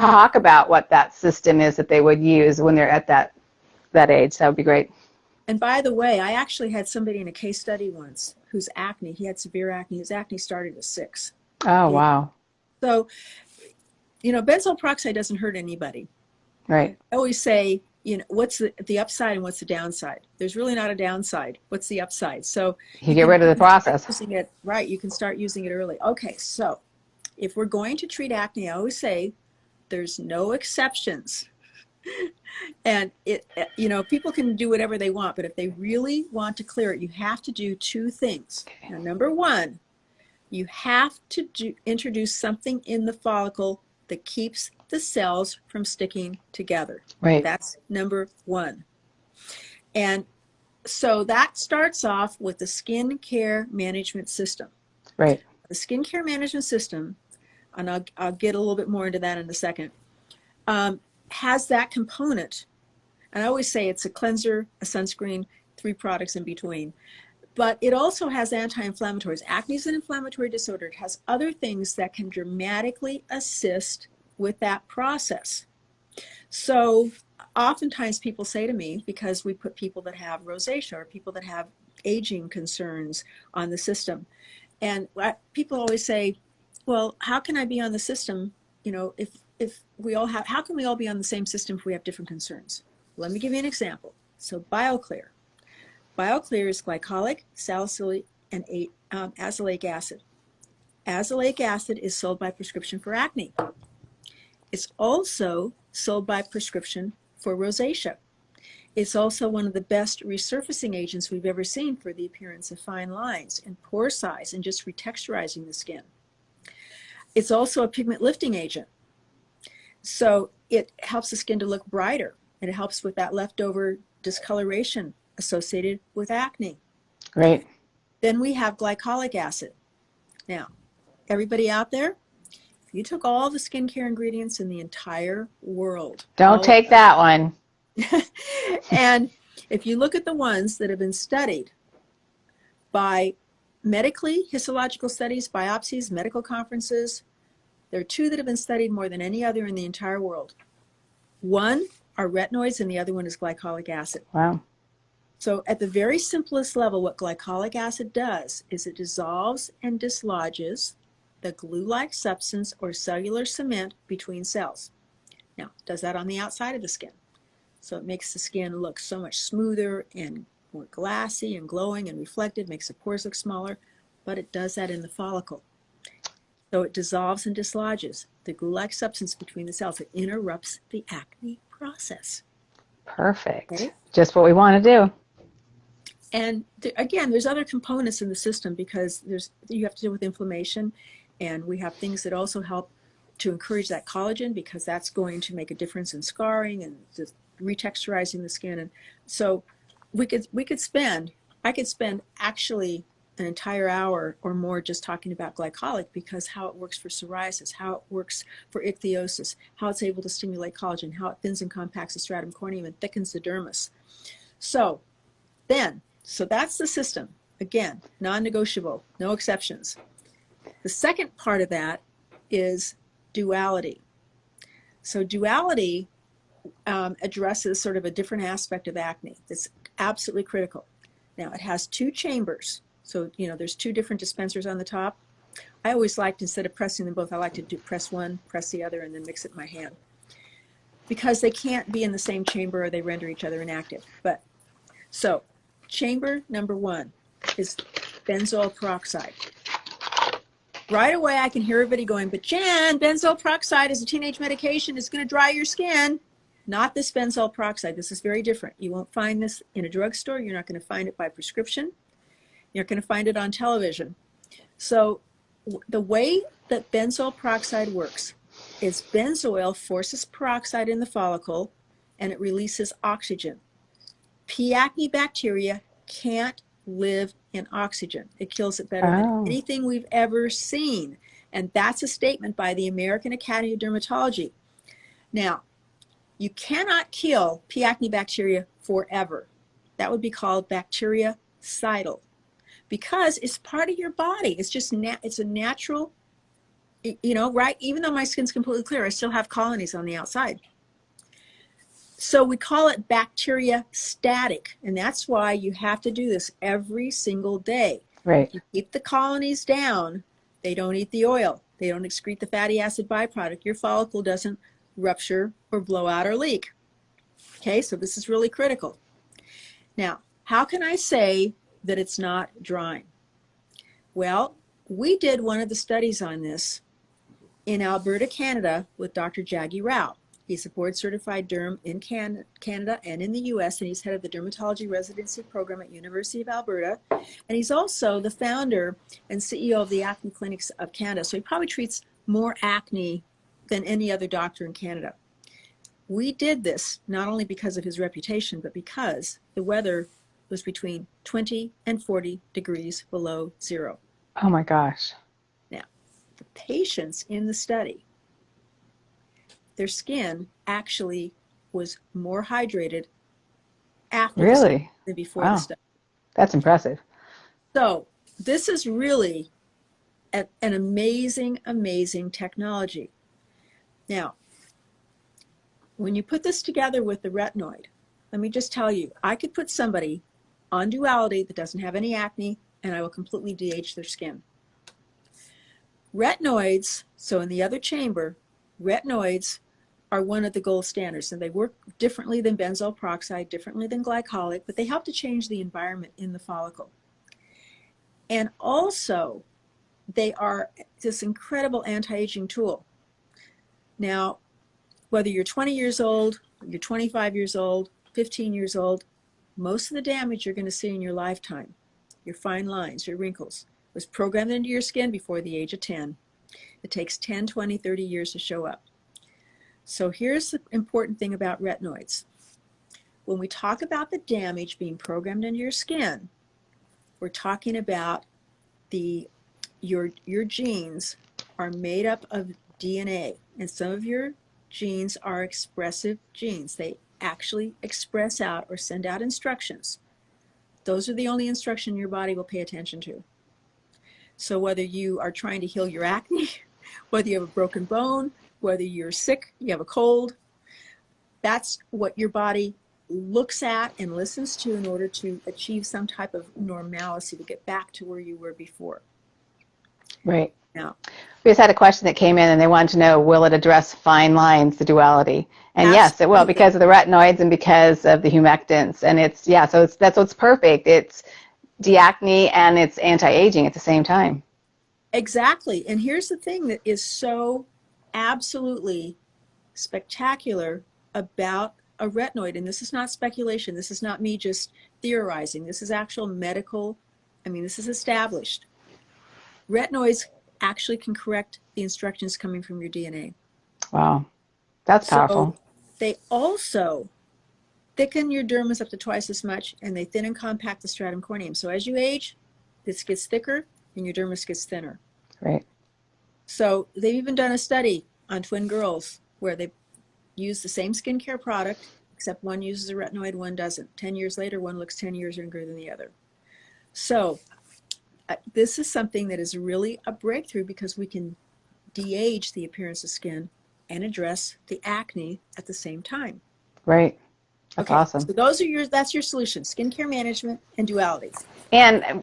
talk about what that system is that they would use when they're at that age. That would be great. And by the way, I actually had somebody in a case study once whose acne, he had severe acne. His acne started at 6. Oh, And wow. so, benzoyl peroxide doesn't hurt anybody. Right. I always say, what's the upside and what's the downside? There's really not a downside. What's the upside? So You get rid of the start process. using it, right? You can start using it early. Okay, so if we're going to treat acne, I always say there's no exceptions. And people can do whatever they want, but if they really want to clear it, you have to do 2 things. Okay. Now, number 1, you have to introduce something in the follicle that keeps the cells from sticking together. Right. That's number 1. And so that starts off with the skin care management system. Right. The skin care management system, and I'll get a little bit more into that in a second, has that component. And I always say it's a cleanser, a sunscreen, 3 products in between. But it also has anti-inflammatories. Acne is an inflammatory disorder. It has other things that can dramatically assist with that process. So oftentimes people say to me, because we put people that have rosacea or people that have aging concerns on the system, and people always say, well, how can I be on the system, if we all have, how can we all be on the same system if we have different concerns? Let me give you an example. So BioClear. BioClear is glycolic, salicylic, and azelaic acid. Azelaic acid is sold by prescription for acne. It's also sold by prescription for rosacea. It's also one of the best resurfacing agents we've ever seen for the appearance of fine lines and pore size and just retexturizing the skin. It's also a pigment lifting agent. So it helps the skin to look brighter, and it helps with that leftover discoloration associated with acne. Great. Then we have glycolic acid. Now, everybody out there, if you took all the skincare ingredients in the entire world. Don't take that one. And if you look at the ones that have been studied by medically, histological studies, biopsies, medical conferences, there are 2 that have been studied more than any other in the entire world. One are retinoids and the other one is glycolic acid. Wow. So at the very simplest level, what glycolic acid does is it dissolves and dislodges the glue-like substance or cellular cement between cells. Now, it does that on the outside of the skin. So it makes the skin look so much smoother and more glassy and glowing and reflective, makes the pores look smaller, but it does that in the follicle. So it dissolves and dislodges the glue-like substance between the cells. It interrupts the acne process. Perfect. Okay? Just what we want to do. And again, there's other components in the system because you have to deal with inflammation, and we have things that also help to encourage that collagen because that's going to make a difference in scarring and just retexturizing the skin. And so I could spend actually an entire hour or more just talking about glycolic because how it works for psoriasis, how it works for ichthyosis, how it's able to stimulate collagen, how it thins and compacts the stratum corneum and thickens the dermis. So that's the system. Again, non-negotiable, no exceptions. The second part of that is duality. So duality addresses sort of a different aspect of acne that's absolutely critical. Now, it has 2 chambers. So, there's 2 different dispensers on the top. I always liked, instead of pressing them both, I like to press one, press the other, and then mix it in my hand. Because they can't be in the same chamber or they render each other inactive. So, chamber number 1 is benzoyl peroxide. Right away, I can hear everybody going, but Jan, benzoyl peroxide is a teenage medication. It's going to dry your skin. Not this benzoyl peroxide. This is very different. You won't find this in a drugstore. You're not going to find it by prescription. You're going to find it on television. So the way that benzoyl peroxide works is benzoyl forces peroxide in the follicle and it releases oxygen. P. acne bacteria can't live in oxygen. It kills it better than anything we've ever seen. And that's a statement by the American Academy of Dermatology. Now, you cannot kill P. acne bacteria forever. That would be called bactericidal because it's part of your body. It's just it's a natural You know, right? Even though my skin's completely clear, I still have colonies on the outside. So we call it bacteria static, and that's why you have to do this every single day. Right. If you keep the colonies down, they don't eat the oil, they don't excrete the fatty acid byproduct, your follicle doesn't rupture or blow out or leak. Okay, so this is really critical. Now, how can I say that it's not drying? Well, we did one of the studies on this in Alberta, Canada, with Dr. Jaggi Rao. He's a board-certified derm in Canada and in the U.S., and he's head of the dermatology residency program at University of Alberta. And he's also the founder and CEO of the Acne Clinics of Canada. So he probably treats more acne than any other doctor in Canada. We did this not only because of his reputation, but because the weather was between 20 and 40 degrees below zero. Oh my gosh. Now, the patients in the study, their skin actually was more hydrated after the study Really? than before Wow. the study. That's impressive. So this is really an amazing, amazing technology. Now, when you put this together with the retinoid, let me just tell you, I could put somebody on Duality that doesn't have any acne, and I will completely de-age their skin. Retinoids, so in the other chamber, retinoids are one of the gold standards, and they work differently than benzoyl peroxide, differently than glycolic, but they help to change the environment in the follicle. And also, they are this incredible anti-aging tool. Now, whether you're 20 years old, you're 25 years old, 15 years old, most of the damage you're going to see in your lifetime, your fine lines, your wrinkles, was programmed into your skin before the age of 10. It takes 10, 20, 30 years to show up. So here's the important thing about retinoids. When we talk about the damage being programmed into your skin, we're talking about your genes are made up of DNA, and some of your genes are expressive genes. They actually express out or send out instructions. Those are the only instruction your body will pay attention to. So whether you are trying to heal your acne, whether you have a broken bone, whether you're sick, you have a cold, that's what your body looks at and listens to in order to achieve some type of normalcy, to get back to where you were before. Right. Now, We just had a question that came in, and they wanted to know, will it address fine lines, the Duality? And yes, it will, absolutely. because of the retinoids and because of the humectants. And it's, yeah, so that's what's perfect. It's de-acne and it's anti-aging at the same time. Exactly. And here's the thing that is so absolutely spectacular about a retinoid, and this is not speculation, this is not me just theorizing, this is actual medical, this is established. Retinoids actually can correct the instructions coming from your DNA. Wow. That's So powerful. they also thicken your dermis up to twice as much, and they thin and compact the stratum corneum. So as you age, this gets thicker and your dermis gets thinner. Right. So they've even done a study on twin girls where they use the same skincare product, except one uses a retinoid, one doesn't. 10 years later, one looks 10 years younger than the other. So this is something that is really a breakthrough, because we can de-age the appearance of skin and address the acne at the same time. Right. That's Okay, awesome. so that's your solution: skincare management and Duality. And